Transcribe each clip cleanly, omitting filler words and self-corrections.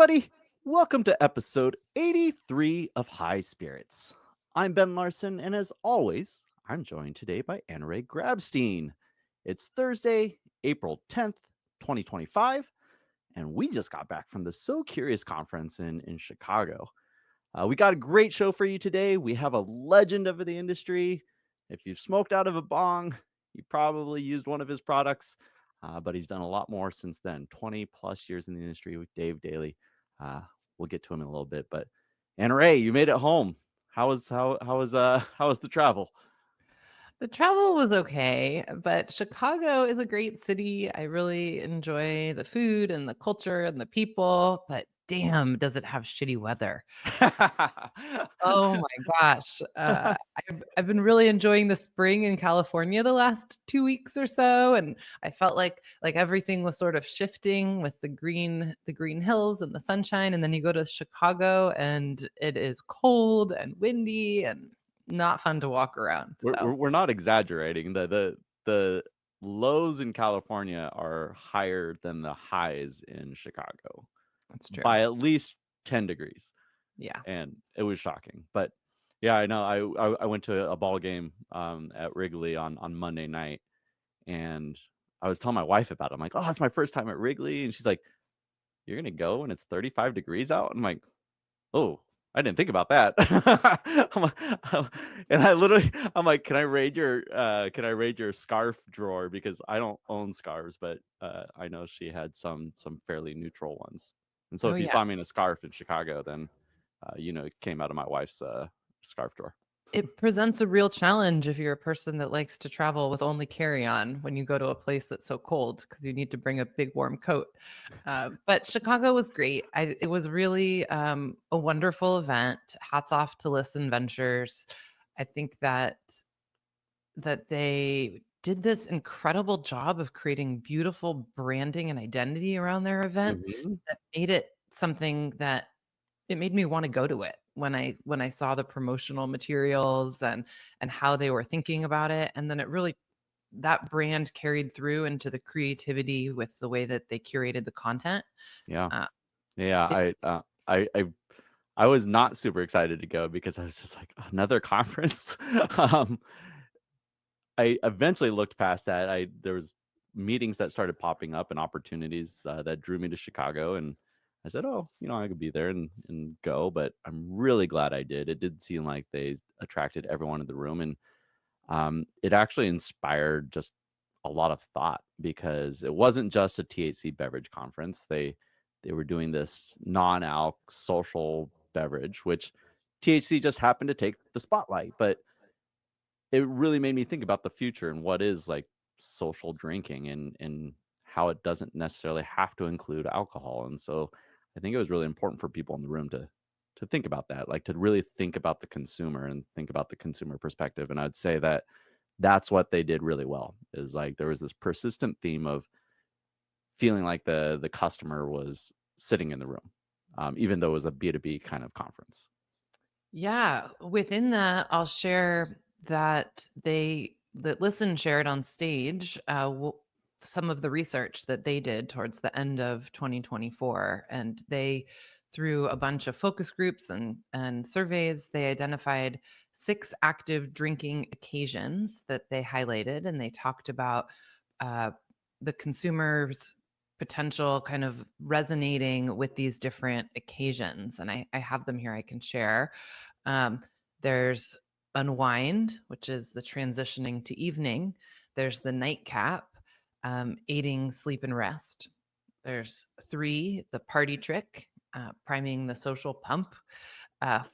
everybody. Welcome to episode 83 of High Spirits. I'm Ben Larson, and as always, I'm joined today by AnnaRae Grabstein. It's Thursday, April 10th, 2025, and we just got back from the So Curious conference in Chicago. We got a great show for you today. We have a legend of the industry. If you've smoked out of a bong, you probably used one of his products, but he's done a lot more since then. 20 plus years in the industry with Dave Daley. Uh, we'll get to him in a little bit, but AnnaRae, you made it home. How was the travel? The travel was okay, but Chicago is a great city. I really enjoy the food and the culture and the people, but damn, does it have shitty weather. Oh my gosh. I've been really enjoying the spring in California the last 2 weeks or so, and I felt like everything was sort of shifting with the green hills and the sunshine, and then you go to Chicago and it is cold and windy and not fun to walk around. we're, So we're we're not exaggerating. The lows in California are higher than the highs in Chicago that's true. by at least 10 degrees. Yeah. And it was shocking. But yeah, I know. I went to a ball game at Wrigley on Monday night, and I was telling my wife about it. I'm like, "Oh, it's my first time at Wrigley," and she's like, "You're gonna go and it's 35 degrees out?" I'm like, "Oh, I didn't think about that." I'm like, and I'm like, can I raid your scarf drawer because I don't own scarves, but I know she had some fairly neutral ones. And so Oh if you yeah. saw me in a scarf in Chicago, then it came out of my wife's scarf drawer. It presents a real challenge if you're a person that likes to travel with only carry-on when you go to a place that's so cold because you need to bring a big warm coat. But Chicago was great. It was really a wonderful event. Hats off to Listen Ventures. I think that they did this incredible job of creating beautiful branding and identity around their event Mhm. that made it something that it made me wanna go to it when I saw the promotional materials and how they were thinking about it, and then it really that brand carried through into the creativity with the way that they curated the content. Yeah, Uh, yeah. it I was not super excited to go because I was just like another conference. um, I eventually looked past that. I There was meetings that started popping up and opportunities that drew me to Chicago, and I said, "Oh, I could be there and go." But I'm really glad I did. It did seem like they attracted everyone in the room, and it actually inspired just a lot of thought because it wasn't just a THC beverage conference. They were doing this non-alc social beverage, which THC just happened to take the spotlight, but it really made me think about the future and what is like social drinking and how it doesn't necessarily have to include alcohol. And so I think it was really important for people in the room to think about that, like to really think about the consumer and think about the consumer perspective. And I'd say that that's what they did really well is like there was this persistent theme of feeling like the customer was sitting in the room, even though it was a B2B kind of conference. yeah, within that, I'll share that Listen shared on stage, some of the research that they did towards the end of 2024, and they through a bunch of focus groups and surveys, they identified 6 active drinking occasions that they highlighted, and they talked about uh, the consumers' potential kind of resonating with these different occasions. And I have them here I can share. Um, there's unwind, which is the transitioning to evening. There's the nightcap, aiding sleep and rest. There's 3, the party trick, priming the social pump.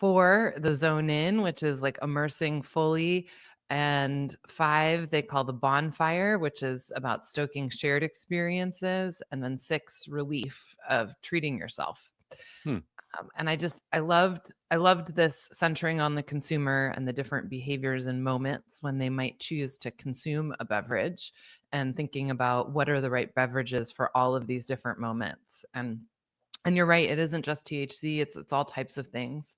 4, the zone in, which is like immersing fully. And 5, they call the bonfire, which is about stoking shared experiences. And then 6, relief of treating yourself. Hmm. And I loved this centering on the consumer and the different behaviors and moments when they might choose to consume a beverage and thinking about what are the right beverages for all of these different moments. And you're right, it isn't just THC, it's all types of things.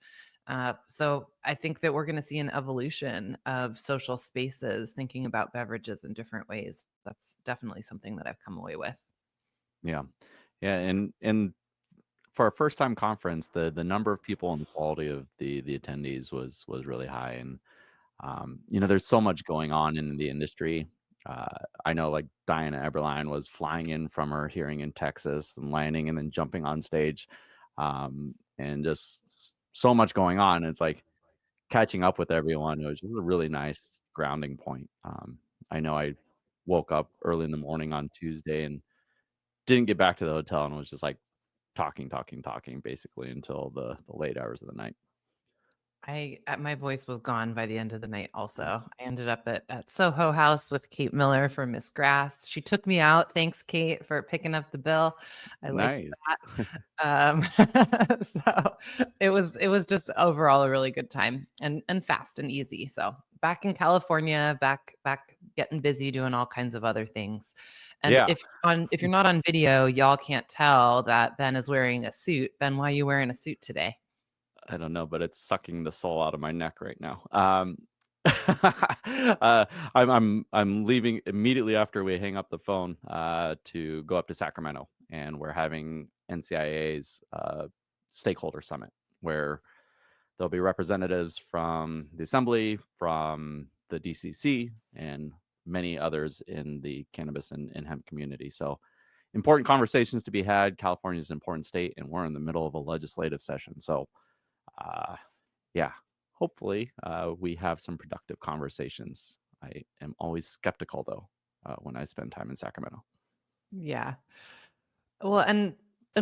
So I think that we're going to see an evolution of social spaces thinking about beverages in different ways. That's definitely something that I've come away with. Yeah. Yeah. And for a first time conference, the number of people and the quality of the attendees was really high, and there's so much going on in the industry. I know like Diana Eberline was flying in from her hearing in Texas and landing and then jumping on stage, and just so much going on. It's like catching up with everyone. It was just a really nice grounding point. I know I woke up early in the morning on Tuesday and didn't get back to the hotel and was just like talking basically until the late hours of the night. My voice was gone by the end of the night also. I ended up at Soho House with Kate Miller for Miss Grass. She took me out. Thanks, Kate, for picking up the bill. I liked Nice. that. So it was just overall a really good time and fast and easy. So back in California, back getting busy doing all kinds of other things. And Yeah. if you're not on video, y'all can't tell that Ben is wearing a suit. Ben, why are you wearing a suit today? I don't know, but it's sucking the soul out of my neck right now. I'm leaving immediately after we hang up the phone to go up to Sacramento, and we're having NCIA's stakeholder summit where there'll be representatives from the assembly, from the DCC, and many others in the cannabis and hemp community. So important conversations to be had. California is an important state, and we're in the middle of a legislative session. So uh, yeah, hopefully we have some productive conversations. I am always skeptical though when I spend time in Sacramento. Yeah. Well, and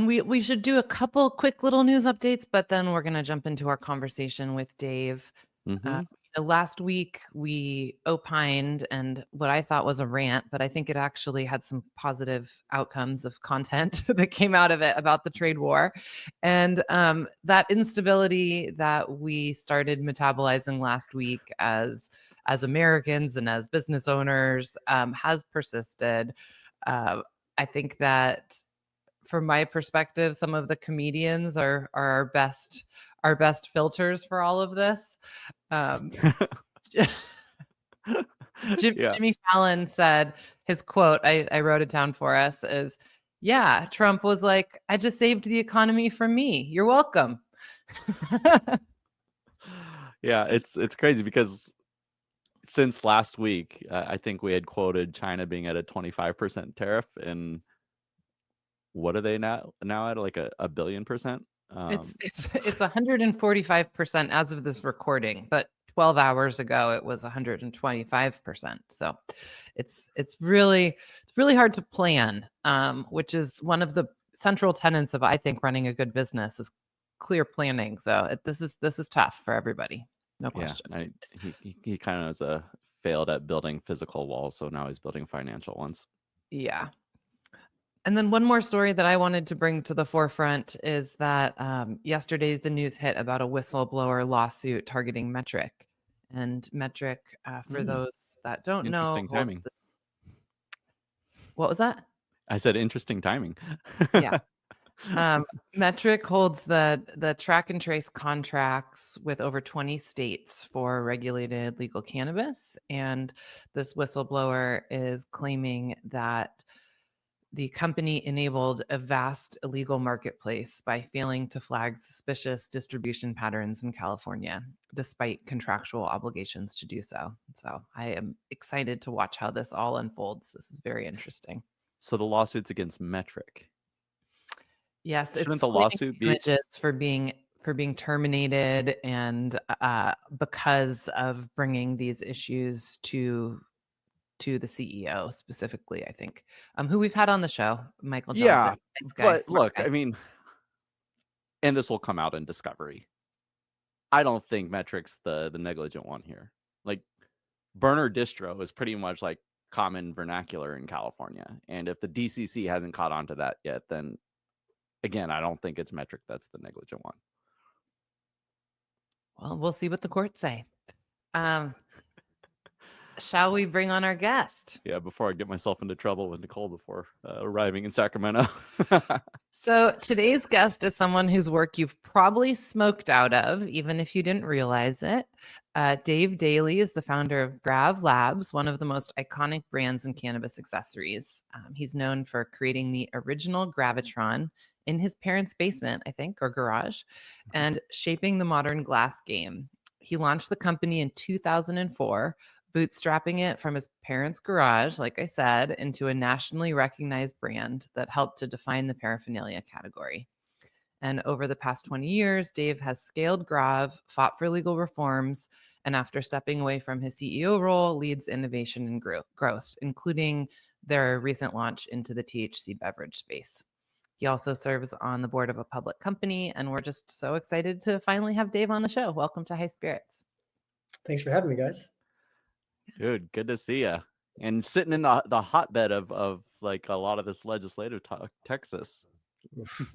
we should do a couple quick little news updates, but then we're going to jump into our conversation with Dave. Hmm. Last week we opined and what I thought was a rant, but I think it actually had some positive outcomes of content that came out of it about the trade war. And that instability that we started metabolizing last week as Americans and as business owners has persisted. I think that from my perspective, some of the comedians are our best filters for all of this. Um, Yeah. Jimmy Fallon said his quote, I wrote it down for us, is, "Yeah, Trump was like, I just saved the economy from me. You're welcome." Yeah, it's crazy because since last week, I think we had quoted China being at a 25% tariff, and what are they now at like a billion percent? It's 145% as of this recording, but 12 hours ago it was 125%. So it's really hard to plan, which is one of the central tenets of, I think, running a good business is clear planning. So this is tough for everybody, no Yeah, question. he kind of was failed at building physical walls, so now he's building financial ones. Yeah. And then one more story that I wanted to bring to the forefront is that yesterday the news hit about a whistleblower lawsuit targeting Metric. And Metric, for Mm, those that don't know, interesting holds timing. what was that? I said interesting timing. Yeah. Um, Metric holds the track and trace contracts with over 20 states for regulated legal cannabis. And this whistleblower is claiming that the company enabled a vast illegal marketplace by failing to flag suspicious distribution patterns in California, despite contractual obligations to do so. So I am excited to watch how this all unfolds. This is very interesting. So the lawsuit's against Metric. Yes, Shouldn't it's the claiming lawsuit be damages for being terminated and because of bringing these issues to the CEO specifically, I think, who we've had on the show, Michael Johnson. Yeah, Nice guy, but smart look, guy. I mean, and this will come out in discovery. I don't think Metric's the negligent one here. Like burner distro is pretty much like common vernacular in California. And if the DCC hasn't caught on to that yet, then again, I don't think it's Metric that's the negligent one. Well, we'll see what the courts say. Um, shall we bring on our guest? Yeah, before I get myself into trouble with Nicole before arriving in Sacramento. So today's guest is someone whose work you've probably smoked out of, even if you didn't realize it. Dave Daley is the founder of GRAV Labs, one of the most iconic brands in cannabis accessories. He's known for creating the original Gravitron in his parents' basement, I think, or garage, and shaping the modern glass game. He launched the company in 2004, bootstrapping it from his parents' garage, like I said, into a nationally recognized brand that helped to define the paraphernalia category. And over the past 20 years, Dave has scaled GRAV, fought for legal reforms, and after stepping away from his CEO role, leads innovation and growth, including their recent launch into the THC beverage space. He also serves on the board of a public company, and we're just so excited to finally have Dave on the show. Welcome to High Spirits. Thanks for having me, guys. Dude, good to see you. And sitting in the hotbed of like a lot of this legislative talk, Texas. Oof.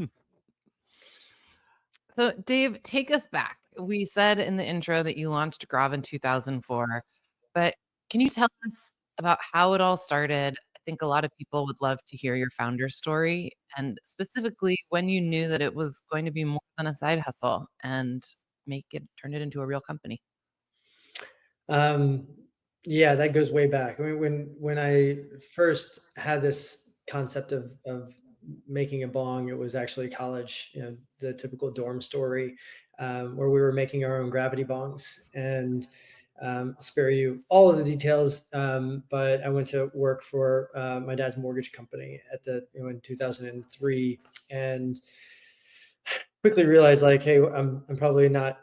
So, Dave, take us back. We said in the intro that you launched GRAV in 2004, but can you tell us about how it all started? I think a lot of people would love to hear your founder story, and specifically when you knew that it was going to be more than a side hustle and turn it into a real company. Um, yeah, that goes way back. I mean, when I first had this concept of making a bong, it was actually college, the typical dorm story, where we were making our own gravity bongs. And I'll spare you all of the details, but I went to work for my dad's mortgage company in 2003, and quickly realized, like, hey, I'm probably not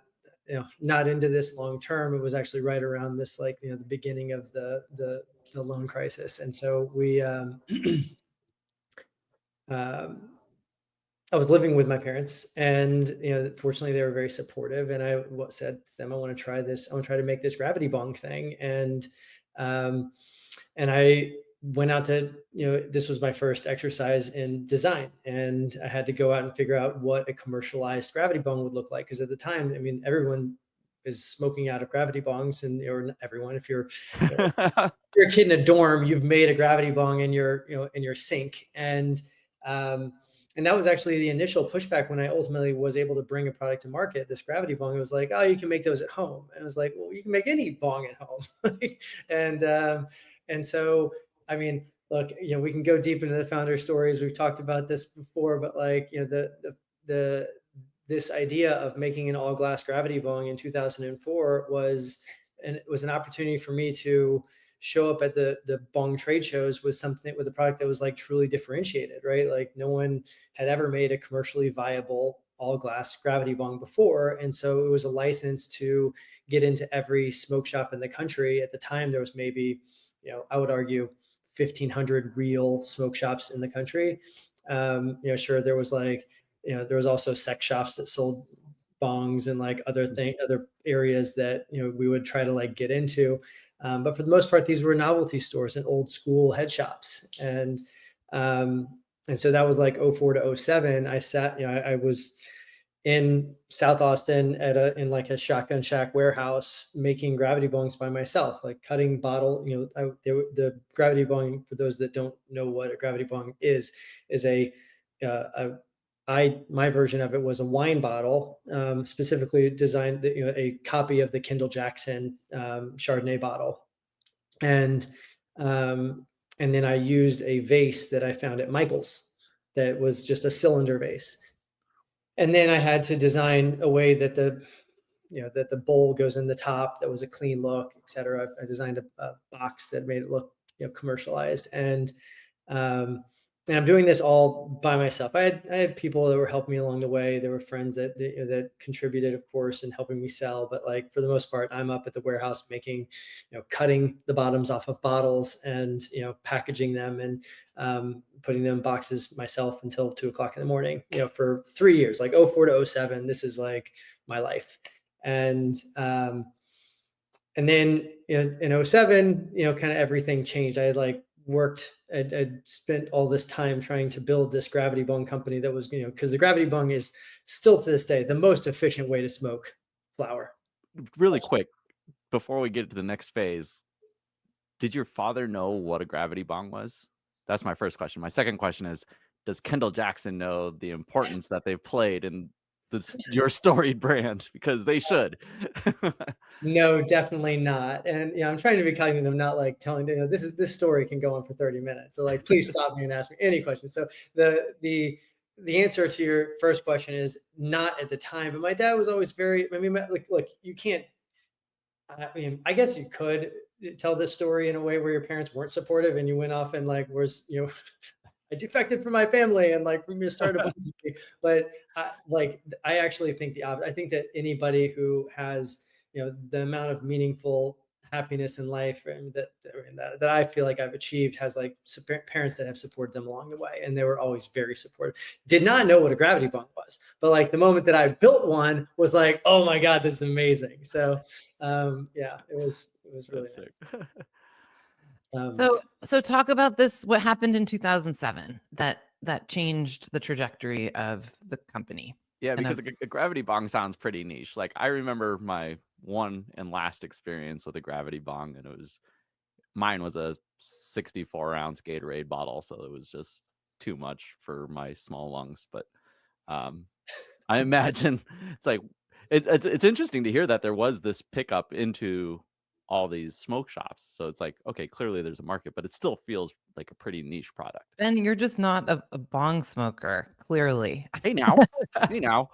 into this long term. It was actually right around this, like, the beginning of the loan crisis, and so we um, I was living with my parents, and fortunately they were very supportive. And said to them, I want to try this. I want to try to make this gravity bong thing. Um, and I went out to, this was my first exercise in design, and I had to go out and figure out what a commercialized gravity bong would look like. Because at the time, I mean, everyone is smoking out of gravity bongs, or everyone, if you're a kid in a dorm, you've made a gravity bong in your sink. And that was actually the initial pushback when I ultimately was able to bring a product to market, this gravity bong. It was like, oh, you can make those at home. And I was like, well, you can make any bong at home. And so, I mean, look, we can go deep into the founder stories. We've talked about this before, but like, the this idea of making an all glass gravity bong in 2004 was an opportunity for me to show up at the Bong trade shows with a product that was like truly differentiated, right? Like no one had ever made a commercially viable all glass gravity bong before. And so it was a license to get into every smoke shop in the country. At the time, there was maybe, I would argue 1,500 real smoke shops in the country. Sure, there was like, there was also sex shops that sold bongs and like other areas that, we would try to like get into. But for the most part, these were novelty stores and old school head shops. And so that was like 04 to 07. I was in South Austin in like a Shotgun Shack warehouse making gravity bongs by myself, like cutting bottle. The gravity bong, for those that don't know what a gravity bong is my version of it was a wine bottle, specifically designed, a copy of the 𝗔𝗯cie Chardonnay bottle, and and then I used a vase that I found at Michael's that was just a cylinder vase, and then I had to design a way that the bowl goes in the top that was a clean look, etc. I designed a box that made it look commercialized, um, and I'm doing this all by myself. I had people that were helping me along the way. There were friends that contributed, of course, in helping me sell. But like for the most part, I'm up at the warehouse making, cutting the bottoms off of bottles and packaging them and putting them in boxes myself until 2 o'clock in the morning. For 3 years, like 04 to 07, this is like my life. And then in 07, kind of everything changed. I had like I'd spent all this time trying to build this gravity bong company that was, because the gravity bong is still to this day the most efficient way to smoke flower. Really quick, before we get to the next phase, did your father know what a gravity bong was? That's my first question. My second question is, does Kendall Jackson know the importance that they've played in your storied brand? Because they should. No, definitely not. And I'm trying to be cognizant of not like telling, this story can go on for 30 minutes. So like, please stop me and ask me any questions. So the the answer to your first question is not at the time, but my dad was always very, I mean, like, look, you can't, I mean, I guess you could tell this story in a way where your parents weren't supportive and you went off and like was, I defected from my family and like we started a bunch of, but I actually think the opposite. I think that anybody who has, the amount of meaningful happiness in life and that I feel like I've achieved has like parents that have supported them along the way. And they were always very supportive. Did not know what a gravity bong was, but like the moment that I built one was like, oh my God, this is amazing. So yeah, it was really That's sick. nice. Um, So talk about this. What happened in 2007 that changed the trajectory of the company? Yeah, And because of a gravity bong sounds pretty niche. Like I remember my one and last experience with a gravity bong, and mine was a 64-ounce Gatorade bottle, so it was just too much for my small lungs. But um, I imagine it's like it's interesting to hear that there was this pickup into all these smoke shops. So it's like, okay, clearly there's a market, but it still feels like a pretty niche product. Ben, you're just not a bong smoker, clearly. Hey now, hey now.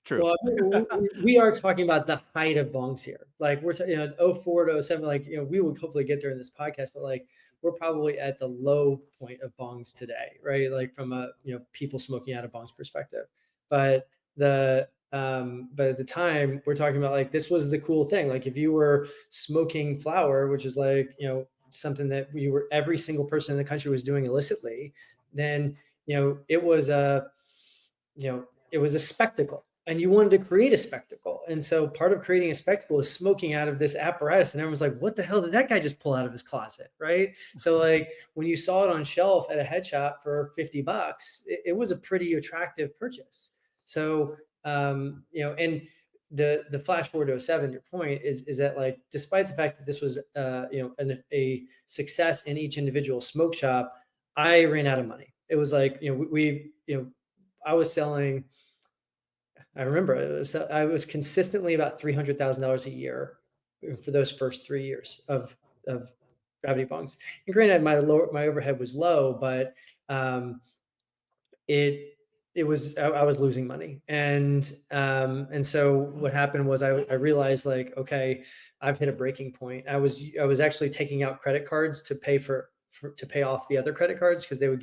True. Well, we are talking about the height of bongs here. Like we're, 04 to 07, like, we will hopefully get there in this podcast, but like we're probably at the low point of bongs today, right? Like from a, people smoking out of bongs perspective. But but at the time we're talking about like, this was the cool thing. Like if you were smoking flower, which is like, something that every single person in the country was doing illicitly, then, it was it was a spectacle and you wanted to create a spectacle. And so part of creating a spectacle is smoking out of this apparatus. And everyone's like, what the hell did that guy just pull out of his closet? Right. So like when you saw it on shelf at a head shop for $50, it was a pretty attractive purchase. So, and the flash forward to 07, your point is that like, despite the fact that this was, a success in each individual smoke shop, I ran out of money. It was like, I was selling, I remember I was consistently about $300,000 a year for those first 3 years of gravity bongs. And granted, my overhead was low, but it I was losing money, and so what happened was I realized like, okay, I've hit a breaking point. I was actually taking out credit cards to pay to pay off the other credit cards because they would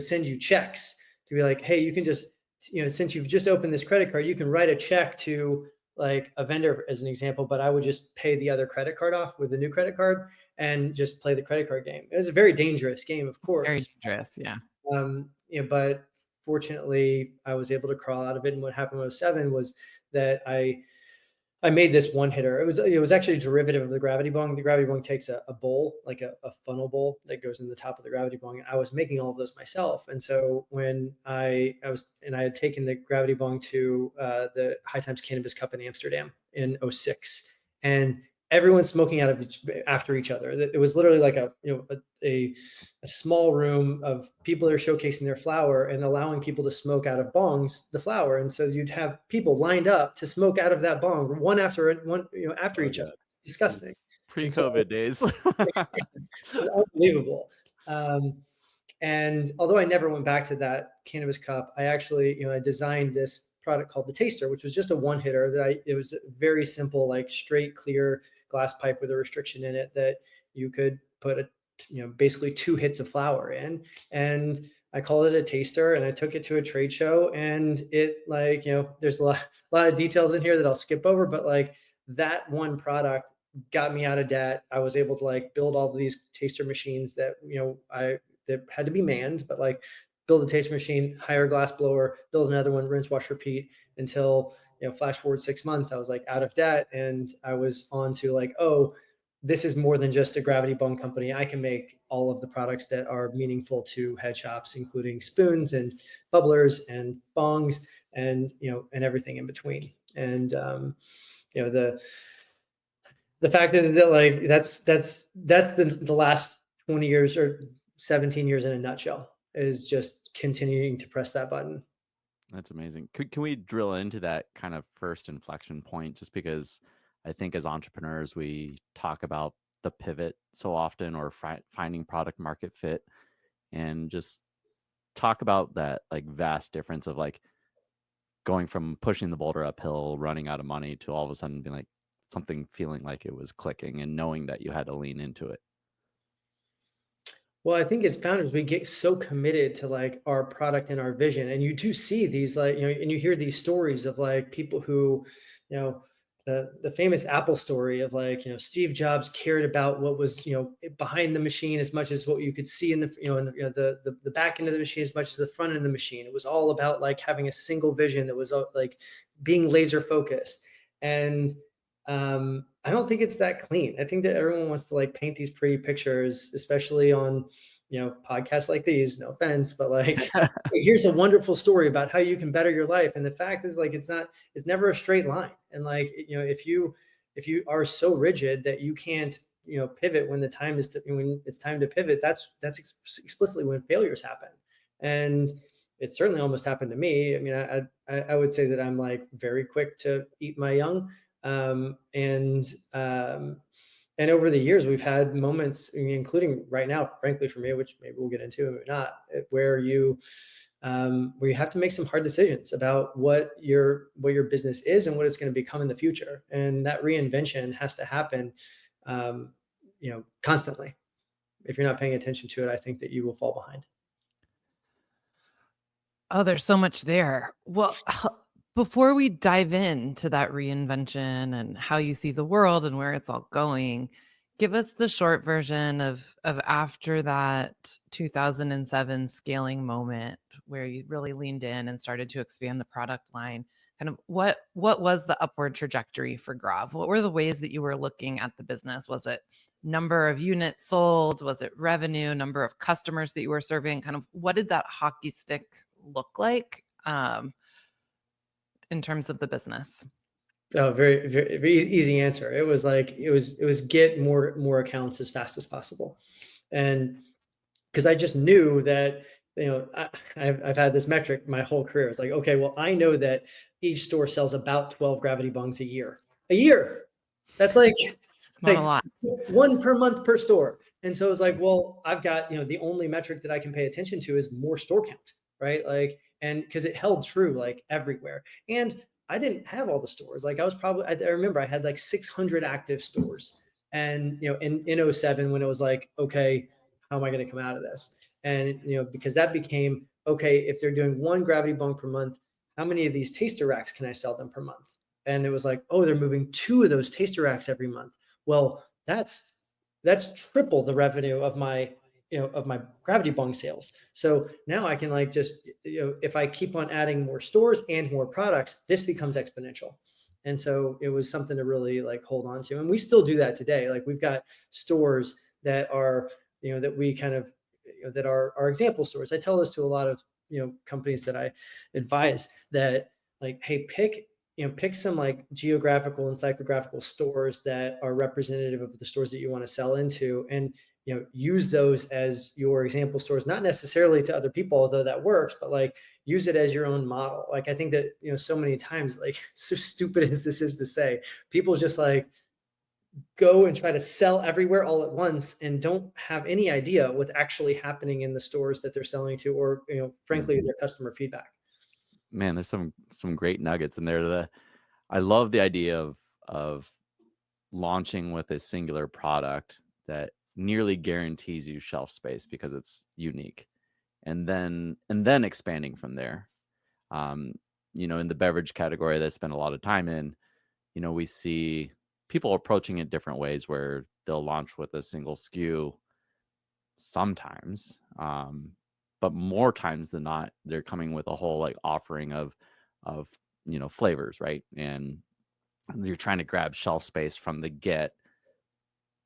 send you checks to be like, hey, you can just, since you've just opened this credit card, you can write a check to like a vendor as an example, but I would just pay the other credit card off with the new credit card and just play the credit card game. It was a very dangerous game, of Very course. dangerous, yeah. But fortunately I was able to crawl out of it. And what happened with 07 was that I made this one hitter. It was actually a derivative of the gravity bong. The gravity bong takes a bowl, like a funnel bowl that goes in the top of the gravity bong. And I was making all of those myself. And so when I had taken the gravity bong to the High Times Cannabis Cup in Amsterdam in 06, and everyone's smoking out of after each other. It was literally like a small room of people that are showcasing their flower and allowing people to smoke out of bongs the flower. And so you'd have people lined up to smoke out of that bong one after after Oh, each other. God. It's disgusting. And so Pre-COVID days. it's unbelievable. And although I never went back to that cannabis cup, I actually, I designed this product called the Taster, which was just a one hitter it was very simple, like straight, clear glass pipe with a restriction in it that you could put basically 2 hits of flower in. And I called it a taster, and I took it to a trade show, and it like, there's a lot of details in here that I'll skip over, but like that one product got me out of debt. I was able to like build all of these taster machines that, that had to be manned, but like build a taster machine, hire a glass blower, build another one, rinse, wash, repeat until, flash forward 6 months, I was like out of debt. And I was on to like, oh, this is more than just a gravity bong company. I can make all of the products that are meaningful to head shops, including spoons and bubblers and bongs and, and everything in between. And, the fact is that like that's the last 20 years or 17 years in a nutshell, is just continuing to press that button. That's amazing. Can we drill into that kind of first inflection point? Just because I think as entrepreneurs, we talk about the pivot so often, or finding product market fit. And just talk about that like vast difference of like going from pushing the boulder uphill, running out of money to all of a sudden being like something feeling like it was clicking and knowing that you had to lean into it. Well, I think as founders, we get so committed to like our product and our vision. And you do see these like, and you hear these stories of like people who, you know, the famous Apple story of like, Steve Jobs cared about what was, behind the machine as much as what you could see in the, the back end of the machine as much as the front end of the machine. It was all about like having a single vision that was like being laser focused. And I don't think it's that clean. I think that everyone wants to like paint these pretty pictures, especially on, podcasts like these. No offense, but like, here's a wonderful story about how you can better your life. And the fact is, like, it's never a straight line. And like, if you are so rigid that you can't, pivot when when it's time to pivot, that's explicitly when failures happen. And it certainly almost happened to me. I mean, I would say that I'm like very quick to eat my young. Um, and um, and over the years, we've had moments, including right now, frankly, for me, which maybe we'll get into, maybe not, where you have to make some hard decisions about what your business is and what it's going to become in the future, and that reinvention has to happen, constantly. If you're not paying attention to it, I think that you will fall behind. Oh, there's so much there. Well, before we dive into that reinvention and how you see the world and where it's all going, give us the short version of after that 2007 scaling moment where you really leaned in and started to expand the product line. Kind of what was the upward trajectory for Grav? What were the ways that you were looking at the business? Was it number of units sold? Was it revenue, number of customers that you were serving? Kind of what did that hockey stick look like in terms of the business? Oh, very, very, very easy answer. It was get more accounts as fast as possible. And because I just knew that, I've had this metric my whole career. It's like, okay, well, I know that each store sells about 12 gravity bungs a year. A year. That's like Not a like lot. one per month per store. And so it's like, well, I've got, the only metric that I can pay attention to is more store count, right? Like, and because it held true like everywhere. And I didn't have all the stores. Like I remember I had like 600 active stores. And, in '07 when it was like, okay, how am I going to come out of this? And, because that became, okay, if they're doing one gravity bong per month, how many of these taster racks can I sell them per month? And it was like, oh, they're moving 2 of those taster racks every month. Well, that's triple the revenue of my gravity bong sales. So now I can like just, if I keep on adding more stores and more products, this becomes exponential. And so it was something to really like hold on to. And we still do that today. Like we've got stores that are, that we kind of, that are our example stores. I tell this to a lot of, companies that I advise that like, hey, pick some like geographical and psychographical stores that are representative of the stores that you want to sell into, and use those as your example stores, not necessarily to other people, although that works, but like use it as your own model. Like I think that so many times, like so stupid as this is to say, people just like go and try to sell everywhere all at once and don't have any idea what's actually happening in the stores that they're selling to, or frankly Mhm. their customer feedback. Man, there's some great nuggets in there. I love the idea of launching with a singular product that nearly guarantees you shelf space because it's unique, and then expanding from there. Um, in the beverage category that I spend a lot of time in, we see people approaching it different ways where they'll launch with a single SKU sometimes, but more times than not, they're coming with a whole like offering of flavors, right? And you're trying to grab shelf space from the get,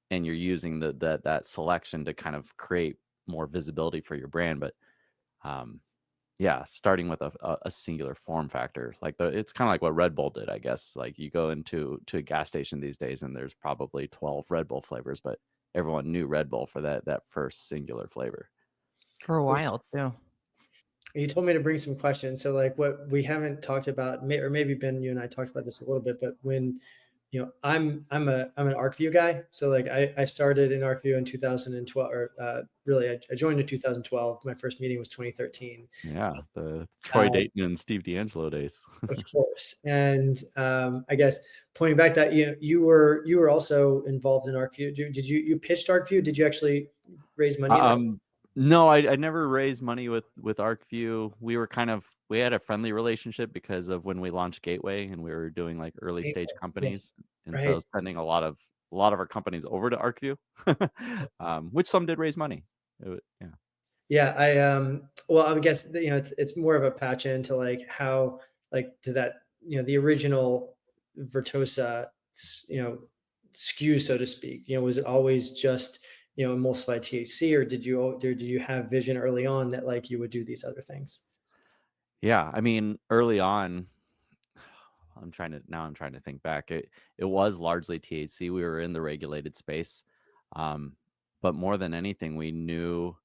and you're using that selection to kind of create more visibility for your brand. But um, yeah, starting with a singular form factor, like it's kind of like what Red Bull did, I guess. Like you go to a gas station these days, and there's probably 12 Red Bull flavors, but everyone knew Red Bull for that first singular flavor. For a while too. You told me to bring some questions. So like what we haven't talked about, or maybe Ben, you and I talked about this a little bit, but when I'm an ArcView guy. So like I started in ArcView in 2012, or really I joined in 2012. My first meeting was 2013. Yeah, the Uh, Troy Dayton and Steve D'Angelo days. of course. And I guess pointing back that you were also involved in ArcView. Did you pitched ArcView? Did you actually raise money in that? Um, no, I never raised money with ArcView. We had a friendly relationship because of when we launched Gateway and we were doing like early stage Yes. companies, and so Right. sending a lot of our companies over to ArcView, which some did raise money. Yeah. Yeah, well, I guess it's more of a patch into like how like to that the original Vertosa skew, so to speak. Was it always just emulsified THC, or did you have vision early on that like you would do these other things? Yeah, I mean, early on, I'm trying to think back. It was largely THC. We were in the regulated space. Um, but more than anything, we knew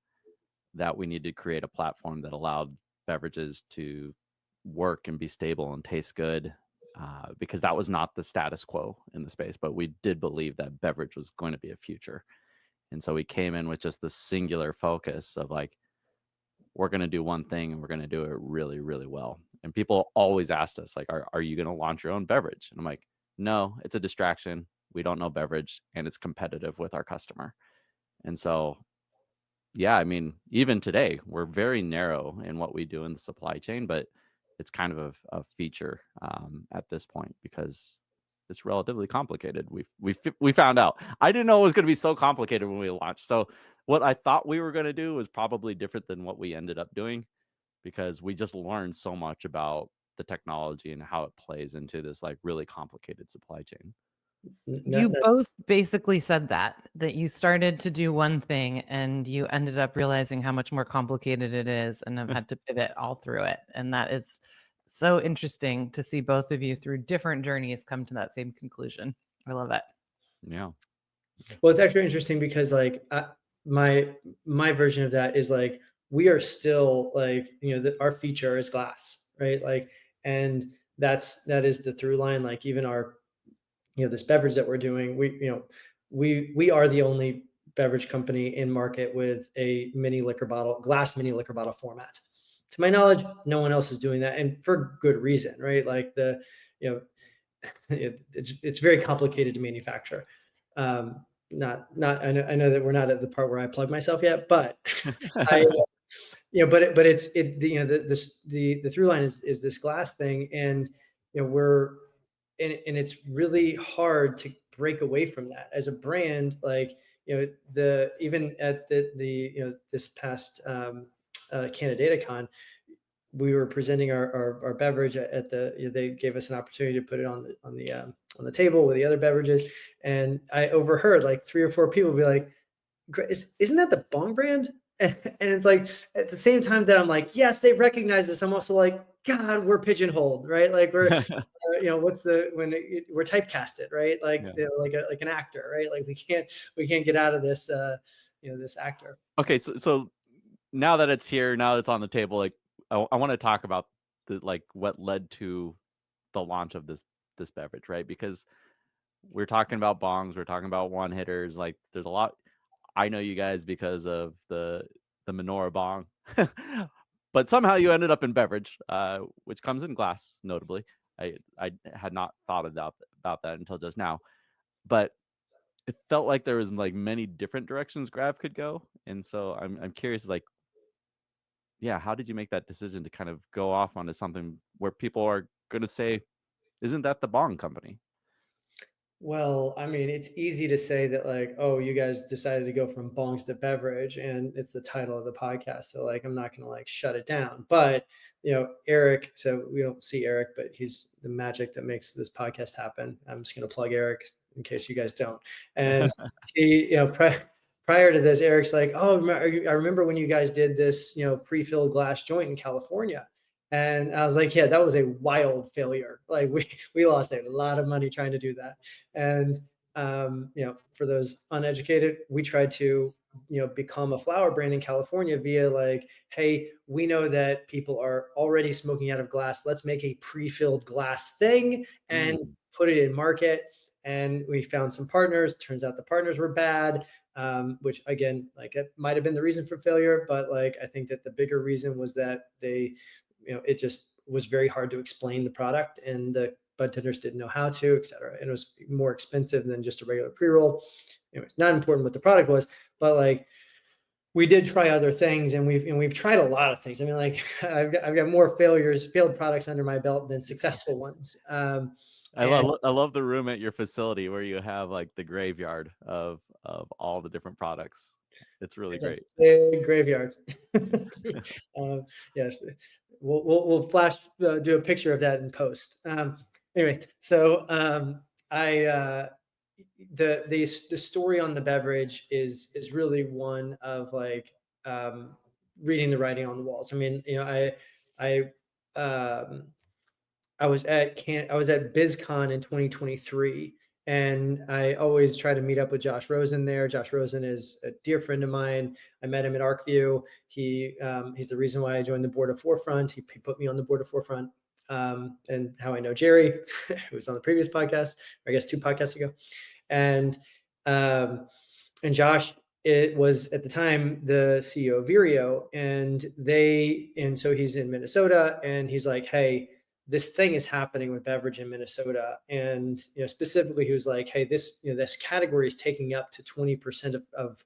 that we needed to create a platform that allowed beverages to work and be stable and taste good, because that was not the status quo in the space. But we did believe that beverage was going to be a future. And so we came in with just the singular focus of like, we're going to do one thing and we're going to do it really, really well. And people always asked us, like, are you going to launch your own beverage? And I'm like, no, it's a distraction. We don't know beverage and it's competitive with our customer. And so yeah, I mean, even today, we're very narrow in what we do in the supply chain, but it's kind of a feature at this point because it's relatively complicated. We found out. I didn't know it was going to be so complicated when we launched. So what I thought we were going to do was probably different than what we ended up doing because we just learned so much about the technology and how it plays into this like really complicated supply chain. No, You no, both basically said that you started to do one thing and you ended up realizing how much more complicated it is and have had to pivot all through it. And that is so interesting to see both of you through different journeys come to that same conclusion. I love it. Yeah. well, it's actually interesting because like my version of that is like we are still like our feature is glass, right? Like, and that is the through line. Like even our this beverage that we're doing, we are the only beverage company in market with a glass mini liquor bottle format. To my knowledge, no one else is doing that, and for good reason, right? Like you know, it's very complicated to manufacture. Not I know that we're not at the part where I plug myself yet, but I but the through line is this glass thing, and we're and it's really hard to break away from that as a brand. Like the even at the this past Canada Con, we were presenting our beverage at they gave us an opportunity to put it on the table with the other beverages, and I overheard like three or four people be like, Isn't that the Bong brand?" And it's like at the same time that I'm like, yes, they recognize this. I'm also like, God, we're pigeonholed, right? Like we're, what's the when we're typecasted, right? Like Yeah. like an actor, right? Like we can't get out of this, this actor. Okay, so now that it's here, now that it's on the table, like I want to talk about the like what led to the launch of this beverage, right? Because we're talking about bongs, we're talking about one hitters. Like there's a lot. I know you guys because of the menorah bong, but somehow you ended up in beverage, which comes in glass. Notably, I had not thought about that until just now, but it felt like there was like many different directions Grav could go, and so I'm curious, like, yeah, how did you make that decision to kind of go off onto something where people are going to say, "Isn't that the Bong company?" Well, I mean, it's easy to say that, like, oh, you guys decided to go from bongs to beverage, and it's the title of the podcast. So, like, I'm not going to like shut it down. But, Eric, so we don't see Eric, but he's the magic that makes this podcast happen. I'm just going to plug Eric in case you guys don't. And he, prior to this, Eric's like, oh, I remember when you guys did this, pre-filled glass joint in California. And I was like, yeah, that was a wild failure. Like we lost a lot of money trying to do that. And for those uneducated, we tried to become a flower brand in California via like, hey, we know that people are already smoking out of glass. Let's make a pre-filled glass thing and Mm, put it in market. And we found some partners. Turns out the partners were bad, which again, like it might have been the reason for failure, but like I think that the bigger reason was that they, it just was very hard to explain the product, and the bud tenders didn't know how to, et cetera. And it was more expensive than just a regular pre-roll. It's not important what the product was, but like we did try other things, and we've tried a lot of things. I mean, like I've got more failed products under my belt than successful ones. I love the room at your facility where you have like the graveyard of all the different products. It's really It's a great. big graveyard. Yes, we'll flash do a picture of that in post. Anyway, so the story on the beverage is really one of like reading the writing on the walls. I mean, I I was at BizCon in 2023, and I always try to meet up with Josh Rosen there. Josh Rosen is a dear friend of mine. I met him at ArcView. He's the reason why I joined the board of Forefront. He put me on the board of Forefront, and how I know Jerry, who was on the previous podcast, or I guess 2 podcasts ago, and um, and Josh, it was at the time the CEO of Vireo, and so he's in Minnesota, and he's like, hey, this thing is happening with beverage in Minnesota. And, specifically he was like, hey, this category is taking up to 20% of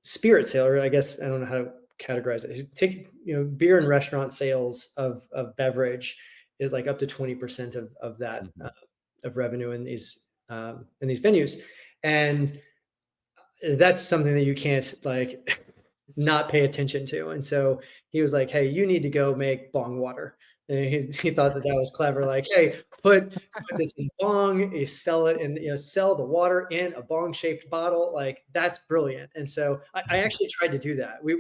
spirit sale, or I guess, I don't know how to categorize it. Take, beer and restaurant sales of beverage is like up to 20% of that, of revenue in these venues. And that's something that you can't like not pay attention to. And so he was like, hey, you need to go make bong water. And he thought that was clever. Like, hey, put this in bong, you sell it, and sell the water in a bong shaped bottle. Like, that's brilliant. And so I actually tried to do that. We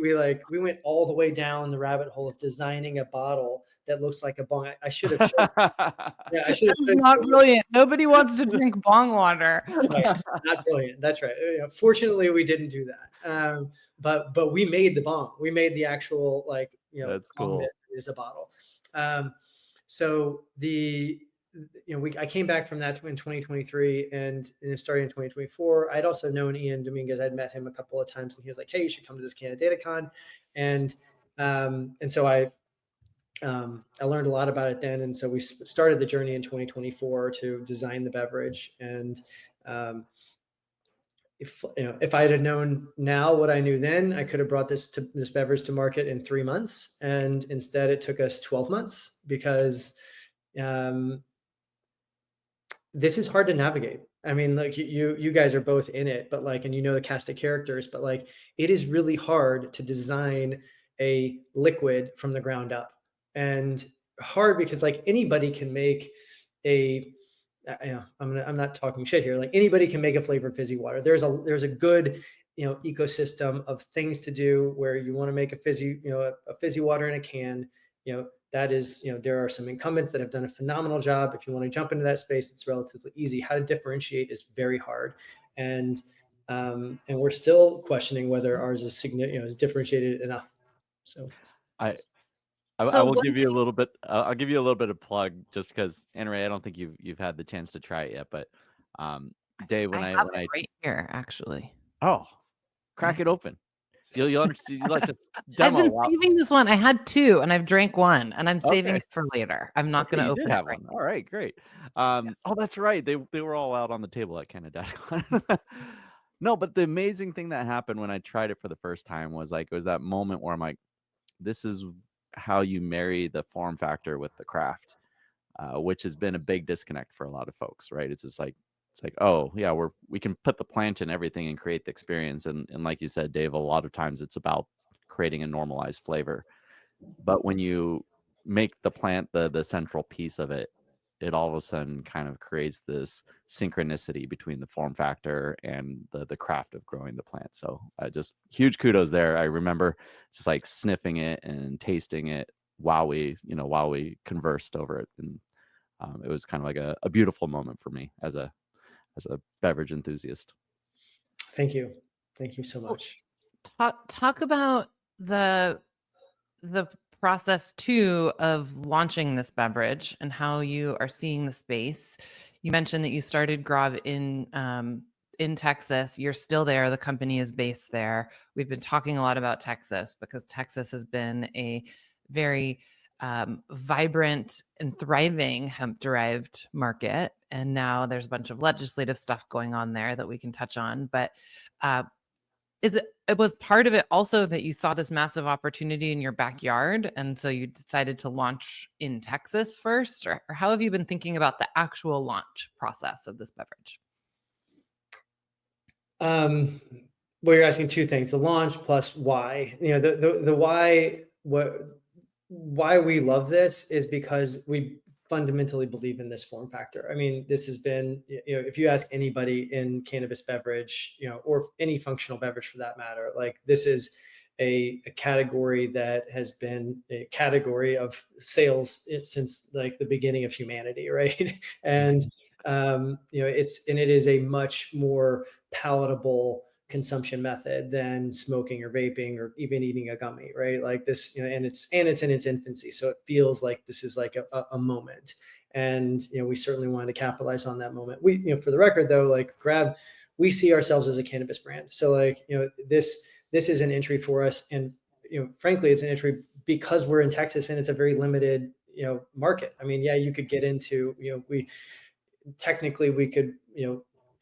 went all the way down the rabbit hole of designing a bottle that looks like a bong. I should have shown. Yeah, I should have. That's not brilliant. Nobody wants to drink bong water. Right. Not brilliant. That's right. Fortunately, we didn't do that. But we made the bong. We made the actual That's bong cool. that is a bottle. So I came back from that in 2023, and starting in 2024. I'd also known Ian Dominguez. I'd met him a couple of times, and he was like, hey, you should come to this Canada DataCon. And so I learned a lot about it then. And so we started the journey in 2024 to design the beverage. And if I had known now what I knew then, I could have brought this beverage to market in 3 months. And instead it took us 12 months because this is hard to navigate. I mean, like you guys are both in it, but like, and the cast of characters, but like, it is really hard to design a liquid from the ground up, and hard because like anybody can make I'm not talking shit here. Like anybody can make a flavored fizzy water. There's a good, ecosystem of things to do where you want to make a fizzy water in a can. That is, there are some incumbents that have done a phenomenal job. If you want to jump into that space, it's relatively easy. How to differentiate is very hard. And we're still questioning whether ours is is differentiated enough. So I So will one give you a little bit. I'll give you a little bit of plug just because AnnaRae, I don't think you've had the chance to try it yet, but Dave, I have it right here, actually. crack it open. You'll understand. You like to I've demo. been saving this one. I had 2, and I've drank 1, and I'm saving Okay. it for later. I'm not Okay, going to you open did it have right one. All right, great. Oh, that's right. They were all out on the table at Canada. No, but the amazing thing that happened when I tried it for the first time was like it was that moment where I'm like, this is how you marry the form factor with the craft, which has been a big disconnect for a lot of folks, right? It's just like oh yeah, we can put the plant in everything and create the experience, and like you said, Dave, a lot of times it's about creating a normalized flavor. But when you make the plant the central piece of it, it all of a sudden kind of creates this synchronicity between the form factor and the craft of growing the plant. So just huge kudos there. I remember just like sniffing it and tasting it while we conversed over it, and it was kind of like a beautiful moment for me as a beverage enthusiast. Thank you so Well, much. talk about the process too of launching this beverage and how you are seeing the space. You mentioned that you started GRAV in Texas. You're still there. The company is based there. We've been talking a lot about Texas because Texas has been a very vibrant and thriving hemp-derived market. And now there's a bunch of legislative stuff going on there that we can touch on. But it was part of it also that you saw this massive opportunity in your backyard, and so you decided to launch in Texas first, or how have you been thinking about the actual launch process of this beverage? Well, you're asking two things: the launch plus why. The why. Why we love this is because we fundamentally believe in this form factor. I mean, this has been, if you ask anybody in cannabis beverage, or any functional beverage for that matter, like this is a category that has been a category of sales since like the beginning of humanity, right? And it is a much more palatable consumption method than smoking or vaping or even eating a gummy, right? Like this, and it's in its infancy, so it feels like this is like a moment, and we certainly wanted to capitalize on that moment. We, for the record though, like GRAV, we see ourselves as a cannabis brand, so like this is an entry for us, and frankly, it's an entry because we're in Texas and it's a very limited market. I mean, yeah, you could get into we could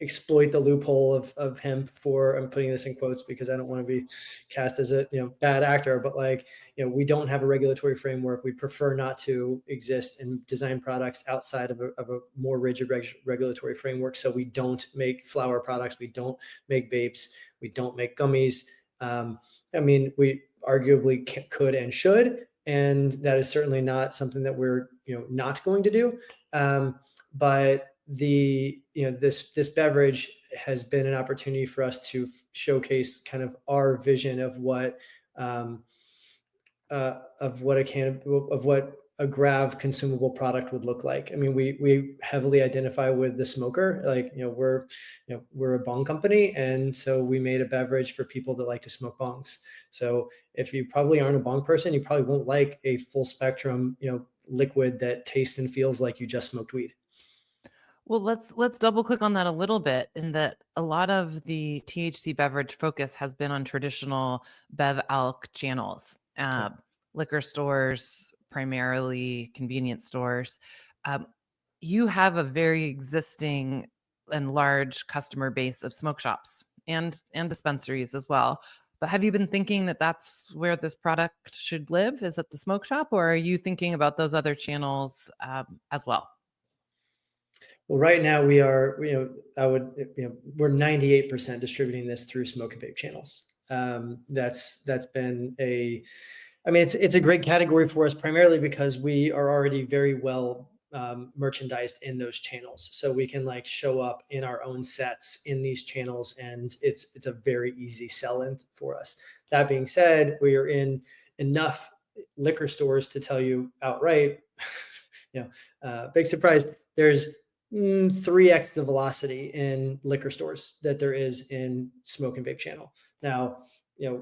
exploit the loophole of hemp for, I'm putting this in quotes because I don't want to be cast as a bad actor, but like we don't have a regulatory framework. We prefer not to exist and design products outside of a more rigid regulatory framework. So we don't make flower products, we don't make vapes, we don't make gummies. I mean, we arguably could and should, and that is certainly not something that we're not going to do. But this beverage has been an opportunity for us to showcase kind of our vision of what a GRAV consumable product would look like. I mean, we heavily identify with the smoker. Like we're a bong company, and so we made a beverage for people that like to smoke bongs. So if you probably aren't a bong person, you probably won't like a full spectrum liquid that tastes and feels like you just smoked weed. Well, let's double click on that a little bit, in that a lot of the THC beverage focus has been on traditional Bev Alc channels, liquor stores, primarily convenience stores. You have a very existing and large customer base of smoke shops and dispensaries as well. But have you been thinking that that's where this product should live? Is at the smoke shop, or are you thinking about those other channels as well? Well, right now we are, we're 98% distributing this through smoke and vape channels. That's been I mean, it's a great category for us, primarily because we are already very well merchandised in those channels. So we can like show up in our own sets in these channels, and it's a very easy sell-in for us. That being said, we are in enough liquor stores to tell you outright, big surprise, there's 3x the velocity in liquor stores that there is in smoke and vape channel. Now,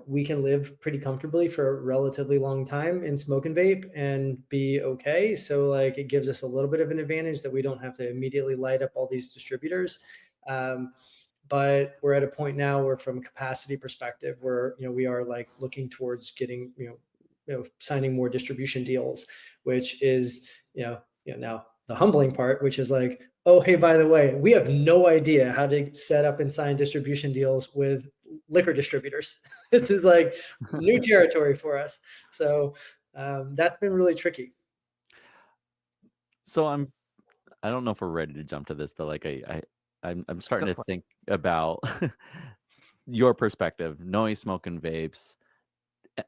we can live pretty comfortably for a relatively long time in smoke and vape and be okay. So like it gives us a little bit of an advantage that we don't have to immediately light up all these distributors. But we're at a point now where, from a capacity perspective, where we are like looking towards getting signing more distribution deals, which is now the humbling part, which is like, oh, hey, by the way, we have no idea how to set up and sign distribution deals with liquor distributors. This is like new territory for us. So that's been really tricky. So I don't know if we're ready to jump to this, but like I'm starting Go to for it. think about your perspective, knowing smoking vapes, eh,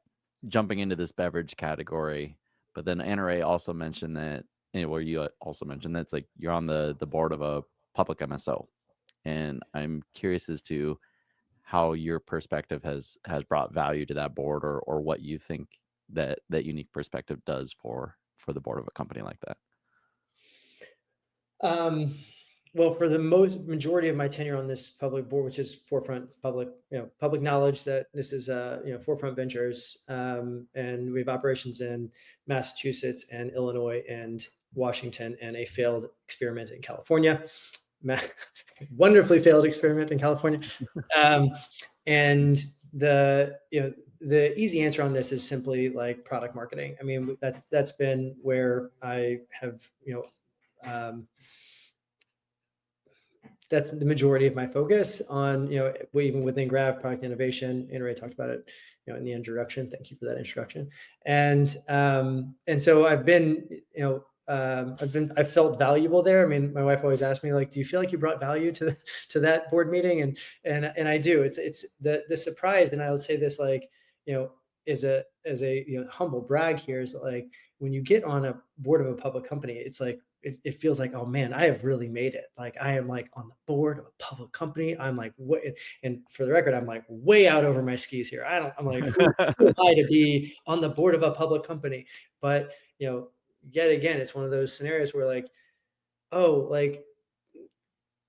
jumping into this beverage category. But then AnnaRae also mentioned that, well, you also mentioned that it's like you're on the board of a public MSO, and I'm curious as to how your perspective has brought value to that board, or what you think that unique perspective does for the board of a company like that. Um, Well, for the majority of my tenure on this public board, which is Forefront, public knowledge that this is Forefront Ventures, and we have operations in Massachusetts and Illinois and Washington, and a failed experiment in California, wonderfully failed experiment in California, um, and the easy answer on this is simply like product marketing. I mean, that's been where I have that's the majority of my focus on, even within GRAV, product innovation. AnnaRae talked about it, in the introduction. Thank you for that introduction. And so I've been, I felt valuable there. I mean, my wife always asked me, like, do you feel like you brought value to that board meeting? And I do. It's the surprise. And I would say this, like, as a humble brag here, is like, when you get on a board of a public company, it's like, it feels like, oh man, I have really made it. Like, I am like on the board of a public company. I'm like, what? And for the record, I'm like way out over my skis here. I'm like, who am I to be on the board of a public company? But, yet again, it's one of those scenarios where, like, oh, like,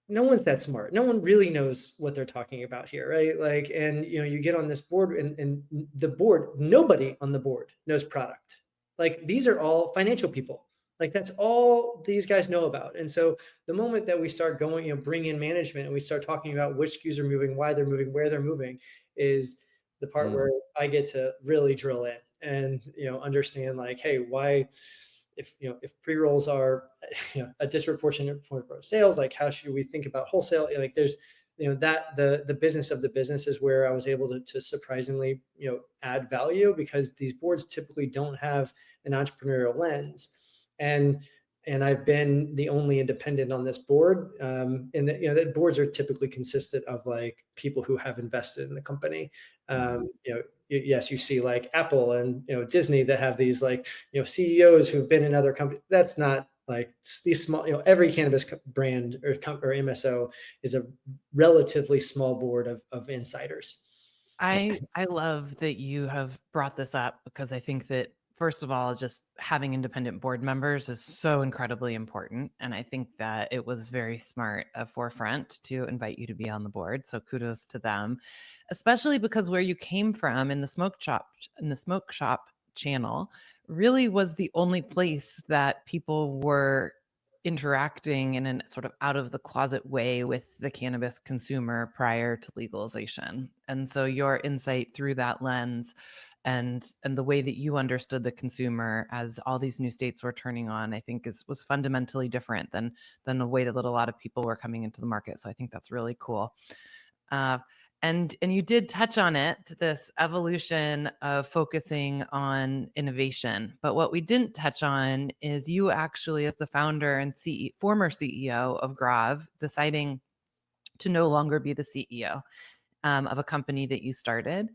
no one's that smart. No one really knows what they're talking about here, right? Like, and you get on this board, and the board, nobody on the board knows product. Like, these are all financial people. Like, that's all these guys know about. And so the moment that we start going, bring in management, and we start talking about which SKUs are moving, why they're moving, where they're moving, is the part where I get to really drill in and understand, like, hey, why, if pre-rolls are a disproportionate point for sales, like, how should we think about wholesale? Like, there's that the business of the business is where I was able to surprisingly add value, because these boards typically don't have an entrepreneurial lens. And I've been the only independent on this board. And that boards are typically consistent of, like, people who have invested in the company. Yes, you see like Apple and Disney that have these, like, CEOs who've been in other companies. That's not like these small. Every cannabis brand or MSO is a relatively small board of insiders. I love that you have brought this up, because I think that, first of all, just having independent board members is so incredibly important. And I think that it was very smart of Forefront to invite you to be on the board. So kudos to them, especially because where you came from in the smoke shop channel really was the only place that people were interacting in a sort of out of the closet way with the cannabis consumer prior to legalization. And so your insight through that lens, and the way that you understood the consumer as all these new states were turning on, I think was fundamentally different than the way that a lot of people were coming into the market. So I think that's really cool. And you did touch on it, this evolution of focusing on innovation. But what we didn't touch on is you actually, as the founder and former CEO of GRAV, deciding to no longer be the CEO of a company that you started.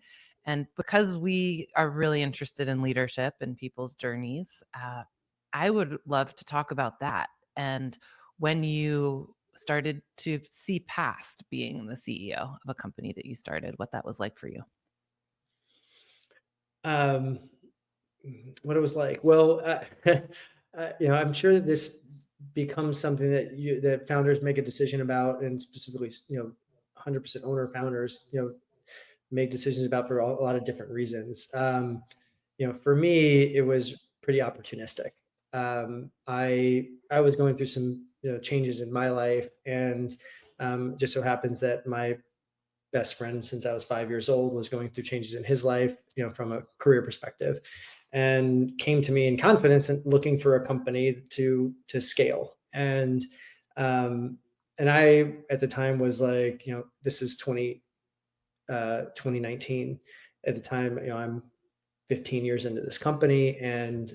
And because we are really interested in leadership and people's journeys, I would love to talk about that. And when you started to see past being the CEO of a company that you started, what that was like for you. Um, what it was like. Well, I'm sure that this becomes something that founders make a decision about, and specifically, 100% owner founders, make decisions about for a lot of different reasons. For me, it was pretty opportunistic. I was going through some changes in my life, and just so happens that my best friend since I was 5 years old was going through changes in his life, from a career perspective, and came to me in confidence and looking for a company to scale. And I, at the time, was like, this is 2019. At the time, I'm 15 years into this company, and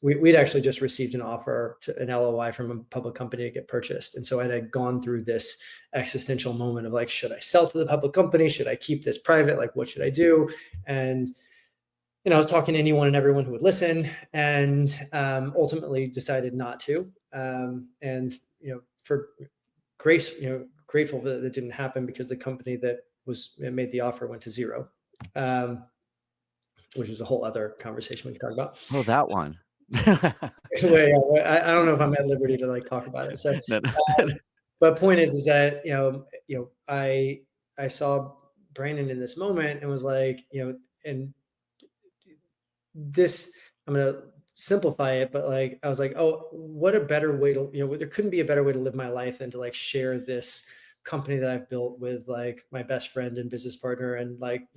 we'd actually just received an offer to an LOI from a public company to get purchased. And so I had gone through this existential moment of, like, should I sell to the public company? Should I keep this private? Like, what should I do? And I was talking to anyone and everyone who would listen, and ultimately decided not to. And for grace, grateful that it didn't happen, because the company that made the offer went to zero. Which is a whole other conversation we can talk about. Oh, that one. Wait, I don't know if I'm at liberty to like talk about it. So, No, no. but point is that I saw Brandon in this moment and was like, and this I'm gonna simplify it, but like I was like, oh, what a better way to, there couldn't be a better way to live my life than to like share this company that I've built with like my best friend and business partner and like,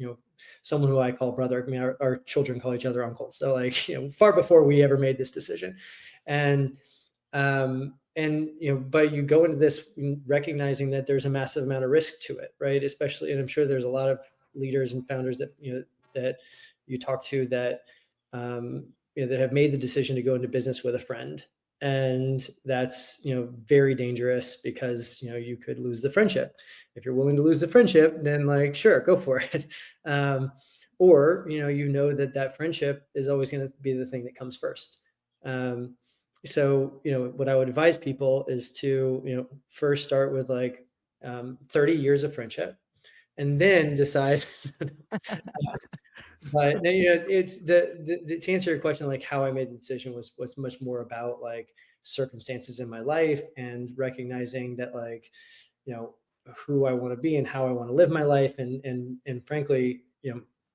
someone who I call brother. I mean, our children call each other uncle. So like, far before we ever made this decision. And but you go into this recognizing that there's a massive amount of risk to it, right? Especially, and I'm sure there's a lot of leaders and founders that that you talk to that that have made the decision to go into business with a friend, and that's very dangerous because you could lose the friendship. If you're willing to lose the friendship, then like sure, go for it. Or that friendship is always going to be the thing that comes first. So what I would advise people is to first start with like 30 years of friendship, and then decide. But it's to answer your question, like how I made the decision was what's much more about like circumstances in my life and recognizing that like who I want to be and how I want to live my life, and frankly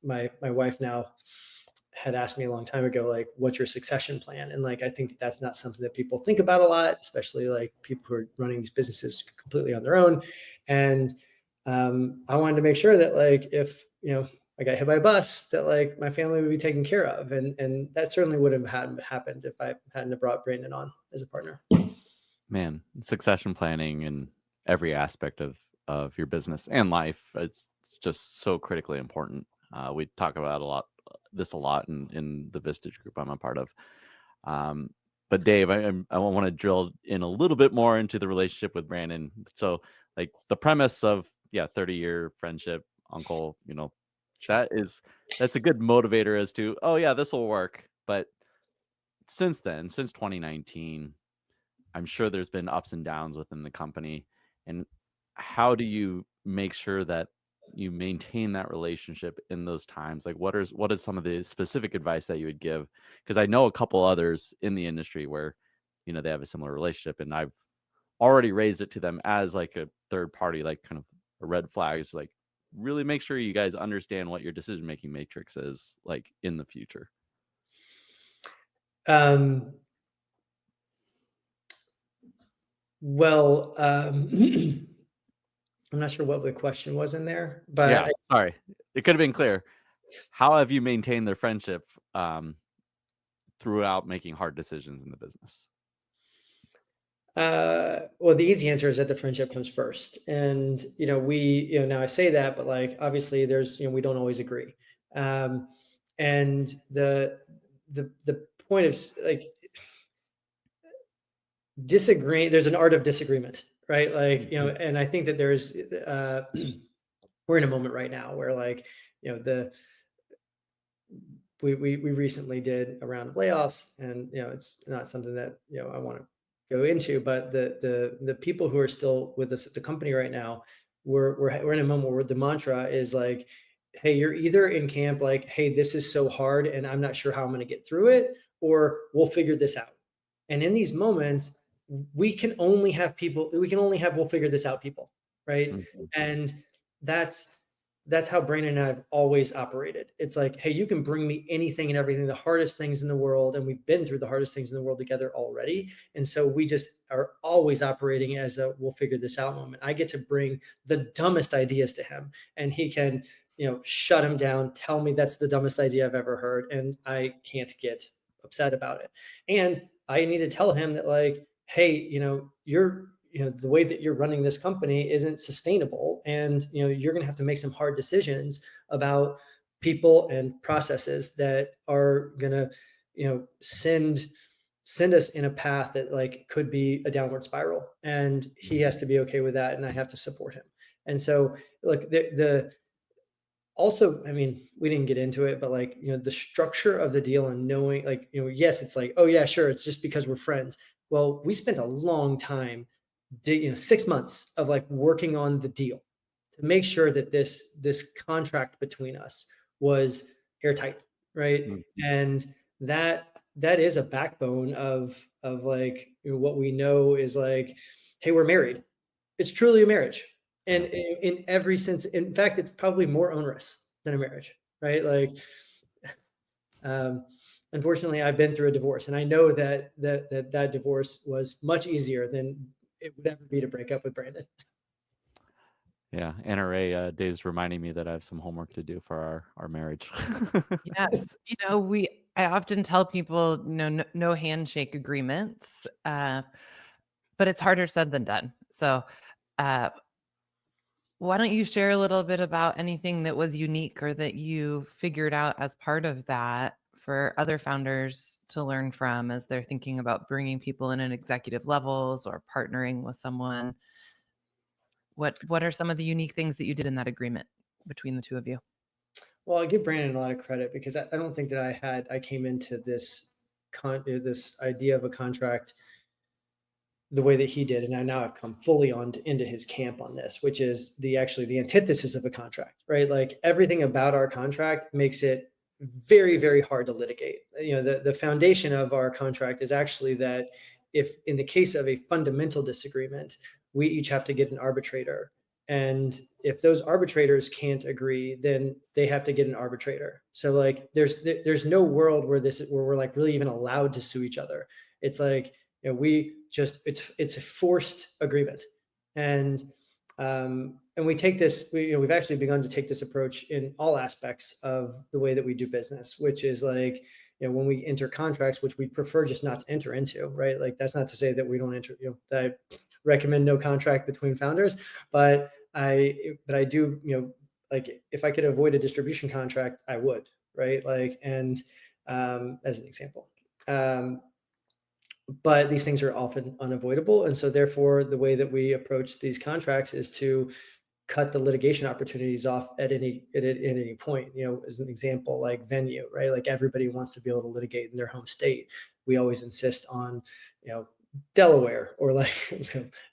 my wife now had asked me a long time ago, like, what's your succession plan? And like, I think that that's not something that people think about a lot, especially like people who are running these businesses completely on their own. And I wanted to make sure that like, if, I got hit by a bus, that like my family would be taken care of. And that certainly would have happened if I hadn't have brought Brandon on as a partner. Man, succession planning in every aspect of your business and life, it's just so critically important. We talk about a lot in the Vistage group I'm a part of. But Dave, I want to drill in a little bit more into the relationship with Brandon. So like the premise of 30-year friendship, uncle, that's a good motivator as to, oh yeah, this will work. But since 2019, I'm sure there's been ups and downs within the company. And how do you make sure that you maintain that relationship in those times? Like what is some of the specific advice that you would give? Because I know a couple others in the industry where, they have a similar relationship, and I've already raised it to them as like a third party, like kind of a red flag. It's like really make sure you guys understand what your decision making matrix is like in the future. Um, well, I'm not sure what the question was in there, Yeah, but sorry. It could have been clear. How have you maintained their friendship throughout making hard decisions in the business? well, the easy answer is that the friendship comes first. And, now I say that, but like, obviously there's, we don't always agree. Um, and the point of like disagree, there's an art of disagreement, right? Like, and I think that there's, we're in a moment right now where like, we recently did a round of layoffs, and it's not something that I want to go into, but the people who are still with us at the company right now, we're in a moment where the mantra is like, hey, you're either in camp like, hey, this is so hard and I'm not sure how I'm going to get through it, or we'll figure this out. And in these moments, we can only have we'll figure this out people, right? Mhm. And that's how Brandon and I have always operated. It's like, hey, you can bring me anything and everything, the hardest things in the world. And we've been through the hardest things in the world together already. And so we just are always operating as a we'll figure this out moment. I get to bring the dumbest ideas to him, and he can, shut him down, tell me that's the dumbest idea I've ever heard. And I can't get upset about it. And I need to tell him that, like, hey, the way that you're running this company isn't sustainable, and you're going to have to make some hard decisions about people and processes that are going to send us in a path that like could be a downward spiral, and he has to be okay with that, and I have to support him. And so look, the also, I mean, we didn't get into it, but like, the structure of the deal and knowing, like, yes, it's like, oh yeah, sure, it's just because we're friends. Well, we spent a long time, 6 months of like working on the deal to make sure that this contract between us was airtight, right? Mhm. And that that is a backbone of like, what we know is like, hey, we're married. It's truly a marriage. And Yeah. in every sense, in fact, it's probably more onerous than a marriage, right? Like, um, unfortunately, I've been through a divorce, and I know that divorce was much easier than it would ever be to break up with Brandon. Yeah. AnnaRae Dave's reminding me that I have some homework to do for our marriage. Yes. I often tell people, no handshake agreements, but it's harder said than done. So, uh, why don't you share a little bit about anything that was unique or that you figured out as part of that for other founders to learn from as they're thinking about bringing people in at executive levels or partnering with someone? What are some of the unique things that you did in that agreement between the two of you? Well, I give Brandon a lot of credit because I don't think that I came into this idea of a contract the way that he did, and I now have come fully into his camp on this, which is the antithesis of a contract, right? Like, everything about our contract makes it very, very hard to litigate. The foundation of our contract is actually that if in the case of a fundamental disagreement, we each have to get an arbitrator. And if those arbitrators can't agree, then they have to get an arbitrator. So like there's no world where we're like really even allowed to sue each other. It's like, we just it's a forced agreement. And we take this, we've actually begun to take this approach in all aspects of the way that we do business, which is like, when we enter contracts, which we prefer just not to enter into, right? Like, that's not to say that we don't enter, that I recommend no contract between founders, but I do, like, if I could avoid a distribution contract, I would, right? Like, and as an example. But these things are often unavoidable. And so therefore, the way that we approach these contracts is to cut the litigation opportunities off at any point. As an example, like venue, right? Like, everybody wants to be able to litigate in their home state. We always insist on, Delaware or like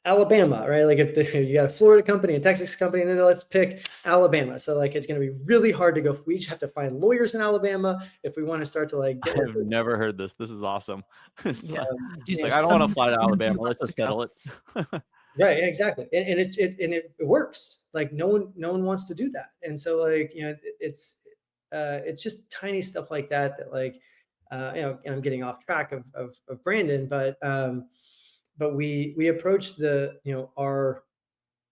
Alabama, right? Like, if you got a Florida company, a Texas company, and then let's pick Alabama. So like, it's going to be really hard to go. We each have to find lawyers in Alabama if we want to start to like get I've into. never heard this. This is awesome. It's Yeah. like, Do it's Yeah, like, I don't want to some fly to nobody Alabama. Let's wants to just go. settle it. right, exactly. And it works. Like, no one wants to do that. And so like, it's just tiny stuff like that like, and I'm getting off track of Brandon, but we approach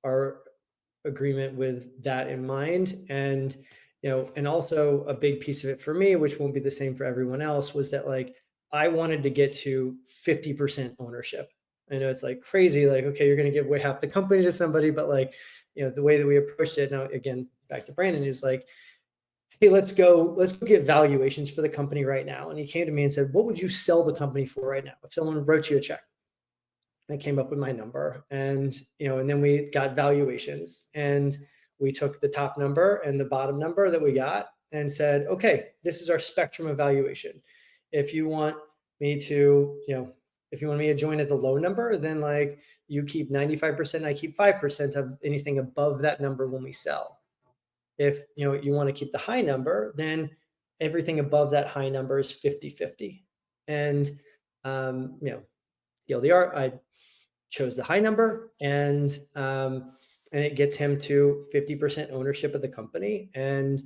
our agreement with that in mind. And also a big piece of it for me, which won't be the same for everyone else, was that like, I wanted to get to 50% ownership. I know it's like crazy, like, okay, you're going to give away half the company to somebody, but like, the way that we approached it now, again, back to Brandon, is like, hey, let's go get valuations for the company right now. And he came to me and said, what would you sell the company for right now if someone wrote you a check? I came up with my number, and then we got valuations, and we took the top number and the bottom number that we got and said, okay, this is our spectrum of valuation. If you want me to, if you want me to join at the low number, then like, you keep 95%, I keep 5% of anything above that number when we sell. If you want to keep the high number, then everything above that high number is 50-50. And TLDR, I chose the high number, and it gets him to 50% ownership of the company. And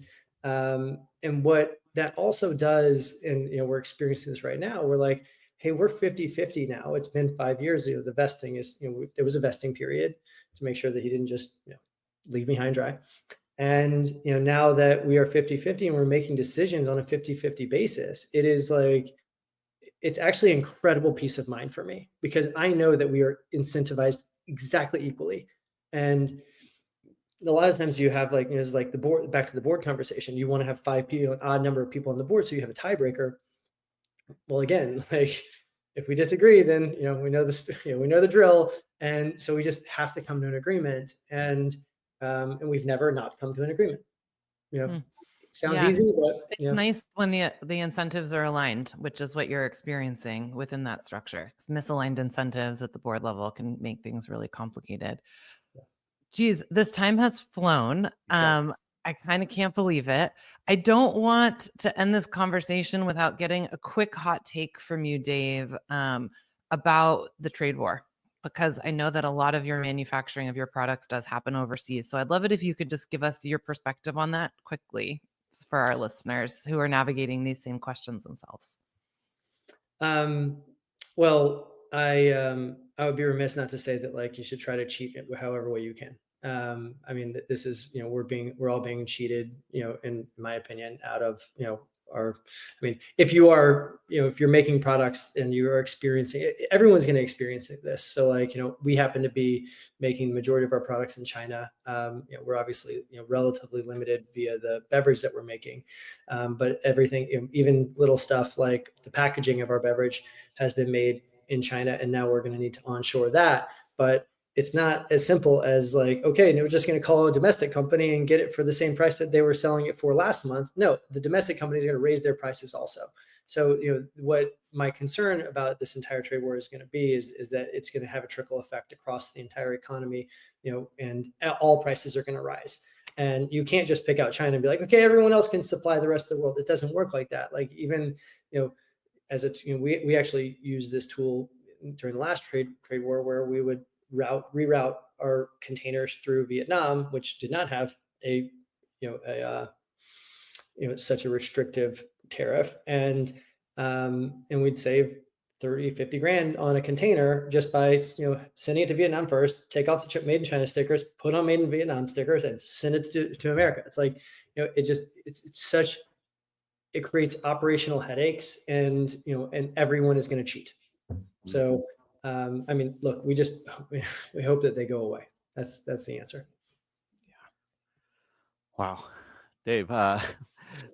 what that also does, and we're experiencing this right now, we're like, hey, we're 50-50 now. It's been 5 years. The vesting is, there was a vesting period to make sure that he didn't just leave me high and dry. And now that we are 50-50 and we're making decisions on a 50-50 basis, it is like, it's actually an incredible peace of mind for me, because I know that we are incentivized exactly equally. And a lot of times you have like, it's like the board, back to the board conversation, you want to have five people, an odd number of people on the board, so you have a tiebreaker. Well, again, like, if we disagree, then we know this, we know the drill. And so we just have to come to an agreement. And we've never not come to an agreement. Hmm. Sounds Yeah. easy, but It's nice when the incentives are aligned, which is what you're experiencing within that structure. 'Cause misaligned incentives at the board level can make things really complicated. Geez, this time has flown. yeah. I kind of can't believe it. I don't want to end this conversation without getting a quick hot take from you, Dave, about the trade war, because I know that a lot of your manufacturing of your products does happen overseas. So I'd love it if you could just give us your perspective on that quickly for our listeners who are navigating these same questions themselves. Well, I would be remiss not to say that like you should try to cheat it however way you can. I mean, this is, we're all being cheated, in my opinion, out of, our, I mean, if you're making products and you are experiencing, everyone's going to experience this. So like, we happen to be making the majority of our products in China. We're obviously, relatively limited via the beverage that we're making. But everything, even little stuff like the packaging of our beverage has been made in China, and now we're going to need to onshore that. But it's not as simple as like, okay, and we're just going to call a domestic company and get it for the same price that they were selling it for last month. No, the domestic companies are going to raise their prices also. So, what my concern about this entire trade war is going to be is that it's going to have a trickle effect across the entire economy, and all prices are going to rise. And you can't just pick out China and be like, okay, everyone else can supply the rest of the world. It doesn't work like that. Like even, as we actually used this tool during the last trade war where we would reroute our containers through Vietnam, which did not have a such a restrictive tariff, and we'd save 30-50 grand on a container just by sending it to Vietnam first, take off the made in China stickers, put on made in Vietnam stickers, and send it to America. It's like, it creates operational headaches, and everyone is going to cheat. So I mean, look, we hope that they go away. That's the answer. Wow, Dave,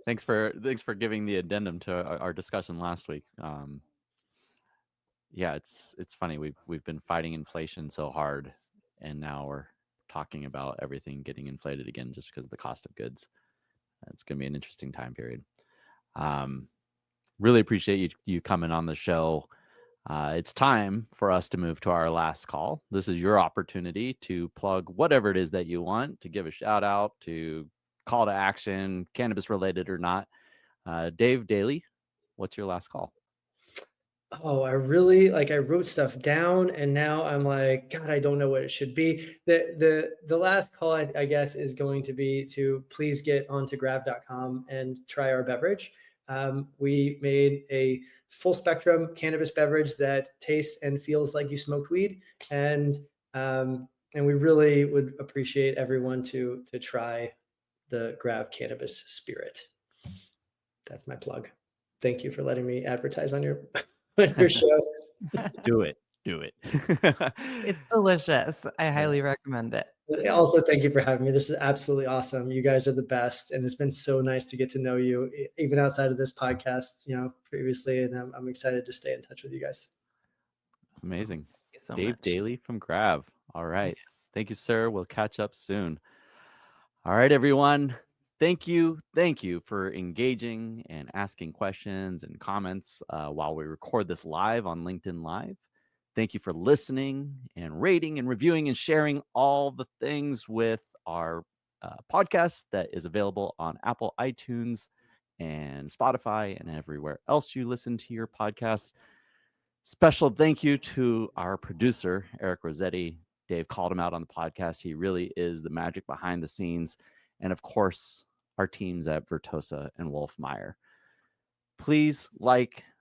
thanks for giving the addendum to our discussion last week. Yeah, it's funny. We've been fighting inflation so hard, and now we're talking about everything getting inflated again just because of the cost of goods. It's going to be an interesting time period. Really appreciate you coming on the show. It's time for us to move to our last call. This is your opportunity to plug whatever it is that you want, to give a shout out, to call to action, cannabis related or not. Dave Daley, what's your last call? Oh, I wrote stuff down, and now I'm like, God, I don't know what it should be. The last call, I guess, is going to be to please get onto grav.com and try our beverage. We made a full spectrum cannabis beverage that tastes and feels like you smoked weed, and we really would appreciate everyone to try the Grav Cannabis Spirit. That's my plug. Thank you for letting me advertise on your show. Do it. It's delicious. I highly recommend it. Also, thank you for having me. This is absolutely awesome. You guys are the best, and it's been so nice to get to know you, even outside of this podcast, previously. And I'm excited to stay in touch with you guys. Amazing. Thank you so Dave much. Daley from Grav. All right. Thank you, sir. We'll catch up soon. All right, everyone. Thank you for engaging and asking questions and comments while we record this live on LinkedIn Live. Thank you for listening and rating and reviewing and sharing all the things with our podcast that is available on Apple, iTunes, and Spotify, and everywhere else you listen to your podcasts. Special thank you to our producer, Eric Rossetti. Dave called him out on the podcast. He really is the magic behind the scenes. And of course, our teams at Vertosa and Wolf Meyer. Please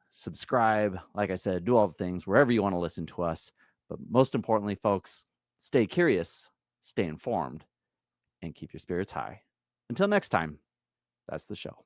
subscribe, like I said, do all the things wherever you want to listen to us. But most importantly, folks, stay curious, stay informed, and keep your spirits high. Until next time, that's the show.